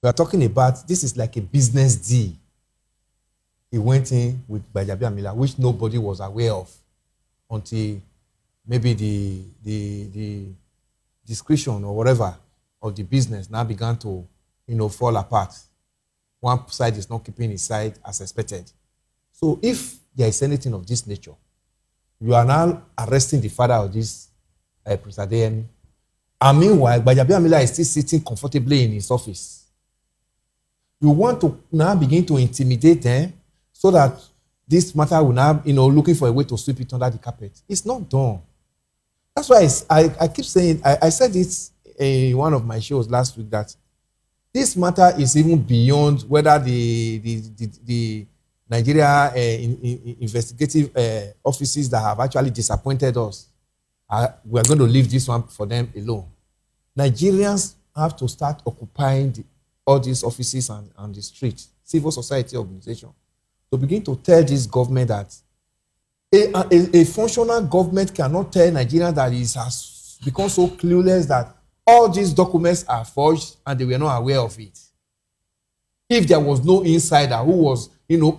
We are talking about, this is like a business deal. He went in with Gbajabiamila, which nobody was aware of until maybe the discretion or whatever of the business now began to, fall apart. One side is not keeping his side as expected. So if there is anything of this nature, you are now arresting the father of this Prince Adeyemi. And meanwhile, Gbajabiamila is still sitting comfortably in his office. You want to now begin to intimidate them so that this matter will now, looking for a way to sweep it under the carpet. It's not done. That's why I keep saying, I said it in one of my shows last week, that this matter is even beyond whether the Nigeria investigative offices that have actually disappointed us, we are going to leave this one for them alone. Nigerians have to start occupying all these offices on the street, civil society organization, to begin to tell this government that a functional government cannot tell Nigeria that it has become so clueless that all these documents are forged and they were not aware of it. If there was no insider who was,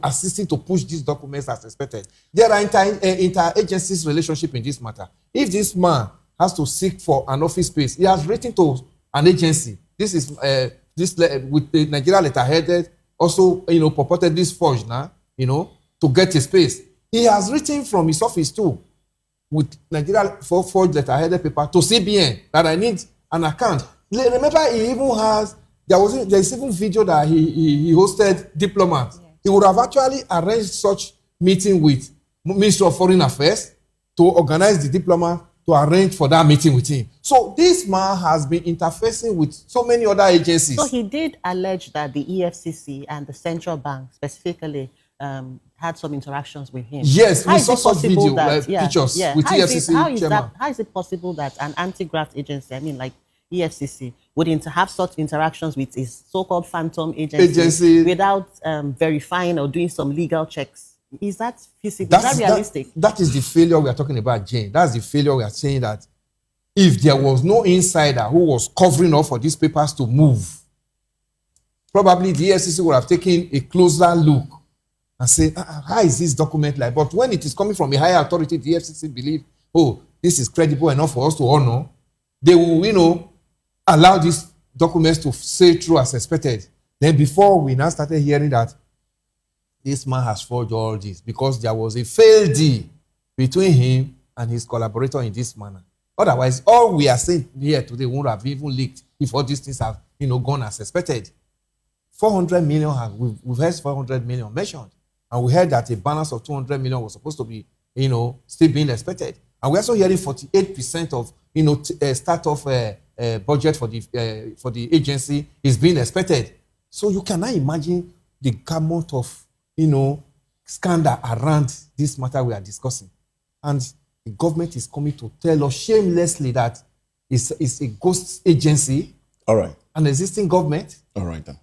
assisting to push these documents as expected. There are inter-agencies relationship in this matter. If this man has to seek for an office space, he has written to an agency. This is with the Nigeria letterheaded, also, purportedly forged now, to get a space. He has written from his office too, with Nigeria forged letterheaded paper to CBN that I need an account. Remember, he even has, there is even video that he hosted diplomats. Yeah. He would have actually arranged such meeting with Minister of Foreign Affairs to organize the diplomat to arrange for that meeting with him. So this man has been interfacing with so many other agencies. So he did allege that the EFCC and the central bank specifically had some interactions with him. Yes, we saw such video, pictures with EFCC chairman. How is it possible that an anti-graft agency, like EFCC, would have such interactions with his so-called phantom agency without verifying or doing some legal checks? Is that feasible? Is that realistic? That is the failure we are talking about, Jane. That's the failure we are saying, that if there was no insider who was covering up for these papers to move, probably the EFCC would have taken a closer look and say, how is this document like? But when it is coming from a higher authority, the EFCC believe, this is credible enough for us to honor, they will, allow these documents to sail through as expected. Then before we now started hearing that this man has forged all this, because there was a failed deal between him and his collaborator in this manner. Otherwise, all we are saying here today won't have even leaked if all these things have, gone as expected. 400 million, we've heard 400 million mentioned. And we heard that a balance of 200 million was supposed to be, still being expected. And we're also hearing 48% of, start-off budget for the agency is being expected. So you cannot imagine the gamut of, scandal around this matter we are discussing. And the government is coming to tell us shamelessly that it's a ghost agency. All right. An existing government. All right, then.